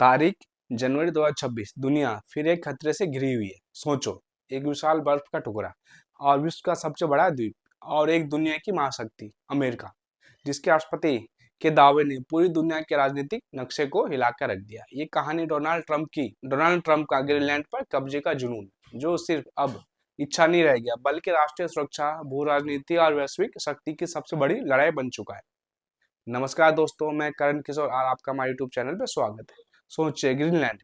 तारीख जनवरी 2026। दुनिया फिर एक खतरे से घिरी हुई है। सोचो, एक विशाल बर्फ का टुकड़ा और विश्व का सबसे बड़ा द्वीप और एक दुनिया की महाशक्ति अमेरिका, जिसके राष्ट्रपति के दावे ने पूरी दुनिया के राजनीतिक नक्शे को हिलाकर रख दिया। ये कहानी डोनाल्ड ट्रंप का ग्रीनलैंड पर कब्जे का जुनून, जो सिर्फ अब इच्छा नहीं रह गया बल्कि राष्ट्रीय सुरक्षा, भू राजनीति और वैश्विक शक्ति की सबसे बड़ी लड़ाई बन चुका है। नमस्कार दोस्तों, मैं करण किशोर और आपका हमारे यूट्यूब चैनल पर स्वागत है। सोचिए, ग्रीनलैंड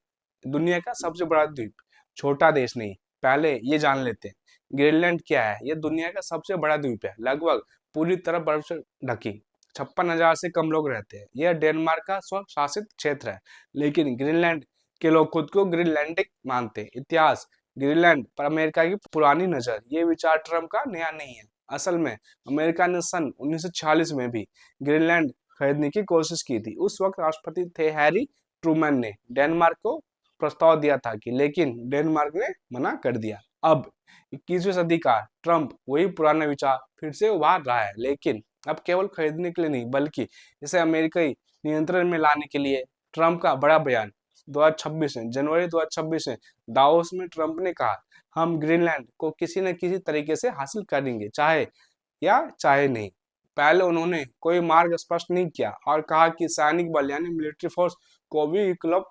दुनिया का सबसे बड़ा द्वीप, छोटा देश नहीं। पहले ये जान लेते हैं, ग्रीनलैंड क्या है। ये दुनिया का सबसे बड़ा द्वीप है, लगभग पूरी तरह बर्फ से ढकी। 56,000 से कम लोग रहते हैं। यह डेनमार्क का स्व शासित क्षेत्र है, लेकिन ग्रीनलैंड के लोग खुद को ग्रीनलैंडिक मानते हैं। इतिहास, ग्रीनलैंड पर अमेरिका की पुरानी नजर। ये विचार ट्रम्प का नया नहीं है। असल में अमेरिका ने सन 1946 में भी ग्रीनलैंड खरीदने की कोशिश की थी। उस वक्त राष्ट्रपति थे हैरी ट्रूमैन ने डेनमार्क को प्रस्ताव दिया था लेकिन डेनमार्क ने मना कर दिया। अब 21वीं सदी का ट्रंप वही पुराना विचार फिर से उभार रहा है, लेकिन अब केवल खरीदने के लिए नहीं बल्कि इसे अमेरिकी नियंत्रण में लाने के लिए। ट्रंप का बड़ा बयान 2026 में, जनवरी 2026 में दावोस में ट्रंप ने कहा, हम ग्रीनलैंड को किसी न किसी तरीके से हासिल करेंगे, चाहे नहीं। पहले उन्होंने कोई मार्ग स्पष्ट नहीं किया और कहा कि सैनिक बल यानी मिलिट्री फोर्स को भी विकल्प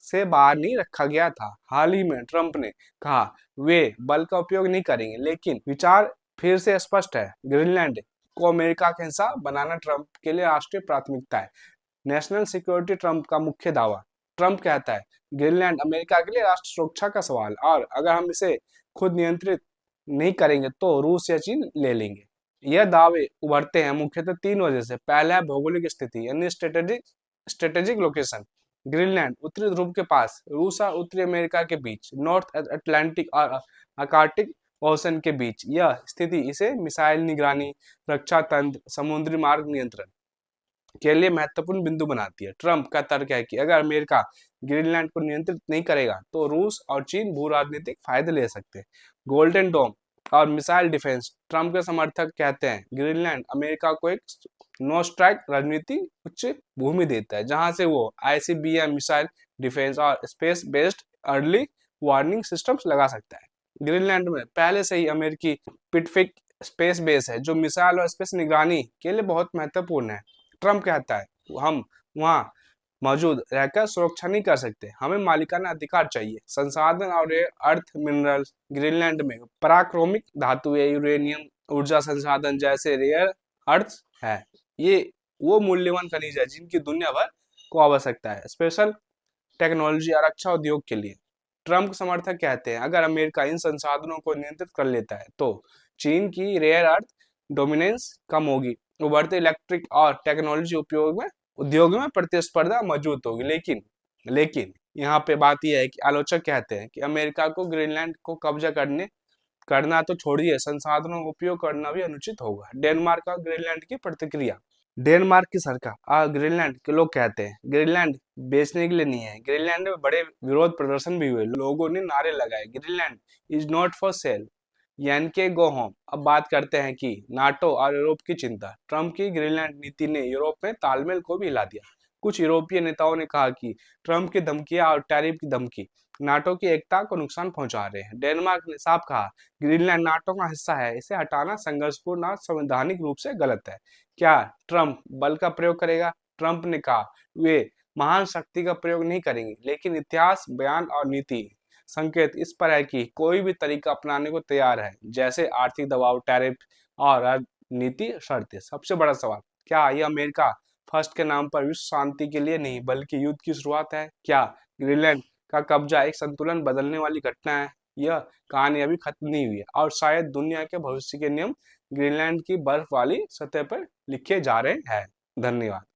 से बाहर नहीं रखा गया था। हाल ही में ट्रंप ने कहा वे बल का उपयोग नहीं करेंगे, लेकिन विचार फिर से स्पष्ट है। ग्रीनलैंड को अमेरिका का हिस्सा बनाना ट्रंप के लिए राष्ट्रीय प्राथमिकता है। नेशनल सिक्योरिटी ट्रंप का मुख्य दावा। ट्रंप कहता है, ग्रीनलैंड अमेरिका के लिए राष्ट्र सुरक्षा का सवाल, और अगर हम इसे खुद नियंत्रित नहीं करेंगे तो रूस या चीन ले लेंगे। यह दावे उभरते हैं मुख्यतः तीन वजह से। पहला है भौगोलिक स्थिति यानी स्ट्रेटेजिक लोकेशन। ग्रीनलैंड उत्तरी ध्रुव के पास, रूस और उत्तरी अमेरिका के बीच, नॉर्थ अटलांटिक और आर्कटिक ओशन के बीच। यह स्थिति इसे मिसाइल निगरानी, रक्षा तंत्र, समुद्री मार्ग नियंत्रण के लिए महत्वपूर्ण बिंदु बनाती है। ट्रंप का तर्क है कि अगर अमेरिका ग्रीनलैंड को नियंत्रित नहीं करेगा तो रूस और चीन भू राजनीतिक फायदे ले सकते हैं। गोल्डन डोम और मिसाइल डिफेंस। ट्रंप के समर्थक कहते हैं ग्रीनलैंड अमेरिका को एक नो स्ट्राइक रणनीति उच्च भूमि देता है, जहां से वो आईसीबीएम, मिसाइल डिफेंस और space based early warning systems लगा सकता है। ग्रीनलैंड में पहले से ही अमेरिकी पिटफिक स्पेस बेस है, जो मिसाइल और स्पेस निगरानी के लिए बहुत महत्वपूर्ण है। ट्रंप कहता है, हम वहां मौजूद रहकर सुरक्षा नहीं कर सकते, हमें मालिकाना अधिकार चाहिए। संसाधन और अर्थ मिनरल। ग्रीनलैंड में पराक्रोमिक धातुएं, यूरेनियम, ऊर्जा संसाधन जैसे रेयर अर्थ है। ये वो मूल्यवान खनिज है जिनकी दुनिया भर को आवश्यकता है, स्पेशल टेक्नोलॉजी और रक्षा उद्योग के लिए। ट्रंप समर्थक कहते हैं, अगर अमेरिका इन संसाधनों को नियंत्रित कर लेता है तो चीन की रेयर अर्थ डोमिनेंस कम होगी, उभरते इलेक्ट्रिक और टेक्नोलॉजी उद्योग में प्रतिस्पर्धा मौजूद होगी। लेकिन यहाँ पे बात यह है कि आलोचक कहते हैं कि अमेरिका को ग्रीनलैंड को कब्जा करना तो छोड़िए, संसाधनों का उपयोग करना भी अनुचित होगा। डेनमार्क और ग्रीनलैंड की प्रतिक्रिया। डेनमार्क की सरकार और ग्रीनलैंड के लोग कहते हैं ग्रीनलैंड बेचने के लिए नहीं है। ग्रीनलैंड में बड़े विरोध प्रदर्शन भी हुए, लोगों ने नारे लगाए, Greenland is not for sale, यानी के गो होम। अब बात करते हैं कि नाटो और यूरोप की चिंता। ट्रंप की ग्रीनलैंड नीति ने यूरोप में तालमेल को भी हिला दिया। कुछ यूरोपीय नेताओं ने कहा कि ट्रंप की धमकियां और टैरिफ की धमकी नाटो की एकता को नुकसान पहुंचा रहे हैं। डेनमार्क ने साफ कहा, ग्रीनलैंड नाटो का हिस्सा है, इसे हटाना संघर्षपूर्ण और संवैधानिक रूप से गलत है। क्या ट्रंप बल का प्रयोग करेगा? ट्रंप ने कहा वे महान शक्ति का प्रयोग नहीं करेंगे, लेकिन इतिहास, बयान और नीति संकेत इस पर है कि कोई भी तरीका अपनाने को तैयार है, जैसे आर्थिक दबाव, टैरिफ और राजनीति शर्तें। सबसे बड़ा सवाल, क्या यह अमेरिका फर्स्ट के नाम पर विश्व शांति के लिए नहीं बल्कि युद्ध की शुरुआत है? क्या ग्रीनलैंड का कब्जा एक संतुलन बदलने वाली घटना है? यह कहानी अभी खत्म नहीं हुई है और शायद दुनिया के भविष्य के नियम ग्रीनलैंड की बर्फ वाली सतह पर लिखे जा रहे हैं। धन्यवाद।